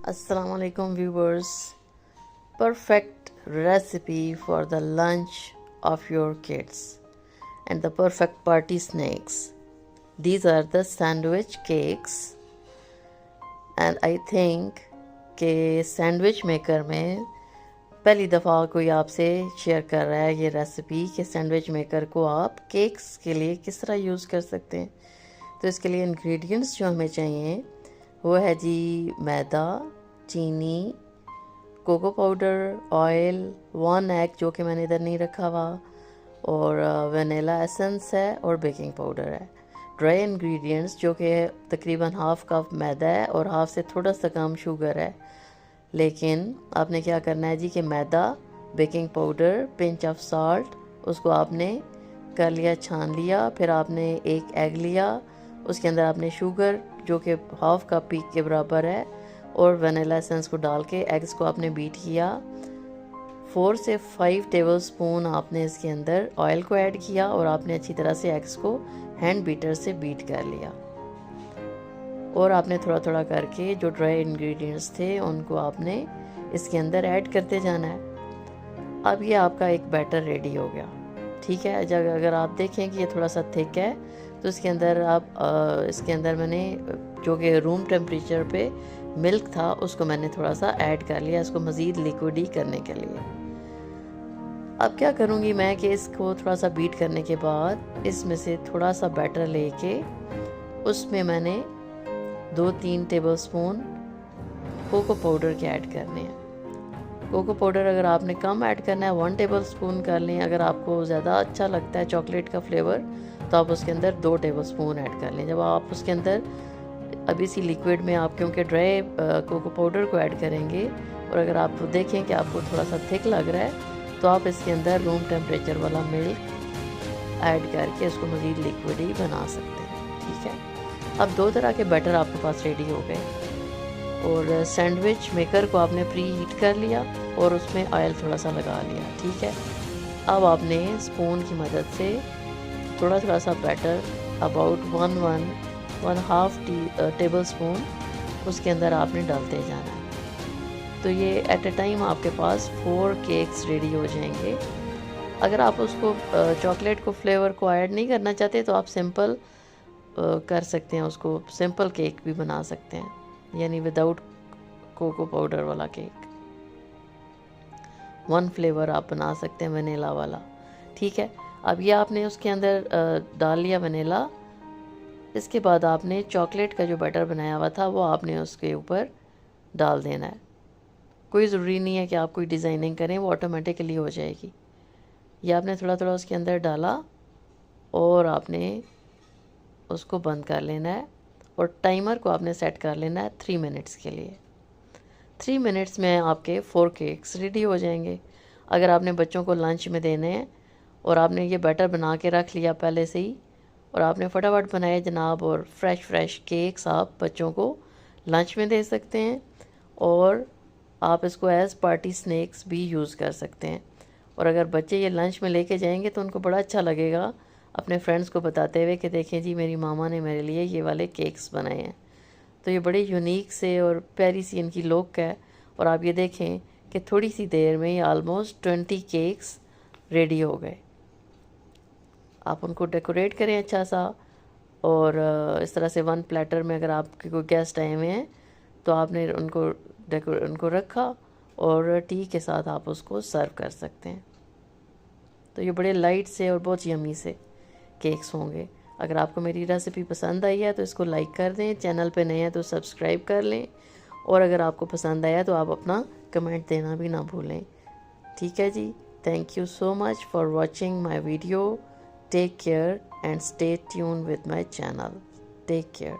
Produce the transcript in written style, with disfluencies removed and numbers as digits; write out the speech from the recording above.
Assalamu alaikum viewers. Perfect recipe for the lunch of your kids and the perfect party snacks. These are the sandwich cakes and I think कि sandwich maker में पहली दफ़ा कोई आपसे share कर रहा है ये रेसिपी कि सैंडविच मेकर को आप केक्स के लिए किस तरह यूज़ कर सकते हैं। तो इसके लिए इंग्रेडिएंट्स जो हमें चाहिए वो है जी मैदा, चीनी, कोको पाउडर, ऑयल, 1 एग जो कि मैंने इधर नहीं रखा हुआ, और वनीला एसेंस है और बेकिंग पाउडर है। ड्राई इंग्रेडिएंट्स जो कि तकरीबन हाफ़ कप मैदा है और हाफ़ से थोड़ा सा कम शुगर है। लेकिन आपने क्या करना है जी कि मैदा, baking powder, pinch of salt, उसको आपने कर लिया, छान लिया। फिर आपने एक एग लिया, उसके अंदर आपने शुगर जो कि हाफ़ कप के बराबर है और वनीला एसेंस को डाल के एग्स को आपने बीट किया। 4 से 5 टेबलस्पून आपने इसके अंदर ऑयल को ऐड किया और आपने अच्छी तरह से एग्स को हैंड बीटर से बीट कर लिया और आपने थोड़ा थोड़ा करके जो ड्राई इंग्रेडिएंट्स थे उनको आपने इसके अंदर ऐड करते जाना है। अब ये आपका एक बैटर रेडी हो गया, ठीक है। जब अगर आप देखें कि ये थोड़ा सा थिक है तो इसके अंदर आप इसके अंदर मैंने जो कि रूम टेम्परेचर पे मिल्क था उसको मैंने थोड़ा सा ऐड कर लिया इसको मज़ीद लिक्विडी करने के लिए। अब क्या करूँगी मैं कि इसको थोड़ा सा बीट करने के बाद इसमें से थोड़ा सा बैटर लेके उसमें मैंने 2-3 टेबलस्पून कोको पाउडर के ऐड करने हैं। कोको पाउडर अगर आपने कम ऐड करना है 1 टेबलस्पून कर लें। अगर आपको ज़्यादा अच्छा लगता है चॉकलेट का फ्लेवर तो आप उसके अंदर 2 टेबलस्पून ऐड कर लें। जब आप उसके अंदर अब इसी लिक्विड में आप क्योंकि ड्राई कोको पाउडर को ऐड करेंगे और अगर आप देखें कि आपको थोड़ा सा थिक लग रहा है तो आप इसके अंदर रूम टेम्परेचर वाला मिल्क ऐड करके इसको मज़ीद लिक्विड ही बना सकते हैं, ठीक है। अब 2 तरह के बैटर आपके पास रेडी हो गए और सैंडविच मेकर को आपने प्री हीट कर लिया और उसमें ऑयल थोड़ा सा लगा लिया, ठीक है। अब आपने स्पून की मदद से थोड़ा थोड़ा सा बैटर अबाउट 1.5 टेबल स्पून उसके अंदर आपने डालते जाना है। तो ये एट ए टाइम आपके पास 4 केक्स रेडी हो जाएंगे। अगर आप उसको चॉकलेट को फ्लेवर को ऐड नहीं करना चाहते तो आप सिंपल कर सकते हैं, उसको सिंपल केक भी बना सकते हैं, यानी विदाउट कोको पाउडर वाला केक। 1 फ्लेवर आप बना सकते हैं वनीला वाला, ठीक है। अब ये आपने उसके अंदर डाल लिया वनीला। इसके बाद आपने चॉकलेट का जो बैटर बनाया हुआ था वो आपने उसके ऊपर डाल देना है। कोई ज़रूरी नहीं है कि आप कोई डिज़ाइनिंग करें, वो ऑटोमेटिकली हो जाएगी। ये आपने थोड़ा थोड़ा उसके अंदर डाला और आपने उसको बंद कर लेना है और टाइमर को आपने सेट कर लेना है 3 मिनट्स के लिए। 3 मिनट्स में आपके 4 केक्स रेडी हो जाएंगे। अगर आपने बच्चों को लंच में देने हैं और आपने ये बैटर बना के रख लिया पहले से ही और आपने फटाफट बनाए जनाब, और फ्रेश केक्स आप बच्चों को लंच में दे सकते हैं और आप इसको एज़ पार्टी स्नैक्स भी यूज़ कर सकते हैं। और अगर बच्चे ये लंच में लेके जाएंगे तो उनको बड़ा अच्छा लगेगा अपने फ्रेंड्स को बताते हुए कि देखें जी मेरी मामा ने मेरे लिए ये वाले केक्स बनाए हैं। तो ये बड़े यूनिक से और प्यारी सी इनकी लुक है और आप ये देखें कि थोड़ी सी देर में ये ऑलमोस्ट 20 केक्स रेडी हो गए। आप उनको डेकोरेट करें अच्छा सा और इस तरह से 1 प्लेटर में अगर आपके कोई गेस्ट आए हुए हैं तो आपने उनको रखा और टी के साथ आप उसको सर्व कर सकते हैं। तो ये बड़े लाइट से और बहुत यमी से केक्स होंगे। अगर आपको मेरी रेसिपी पसंद आई है तो इसको लाइक कर दें, चैनल पे नए हैं तो सब्सक्राइब कर लें और अगर आपको पसंद आया तो आप अपना कमेंट देना भी ना भूलें, ठीक है जी। Thank you so much for watching my video. Take care and stay tune with my channel. Take care.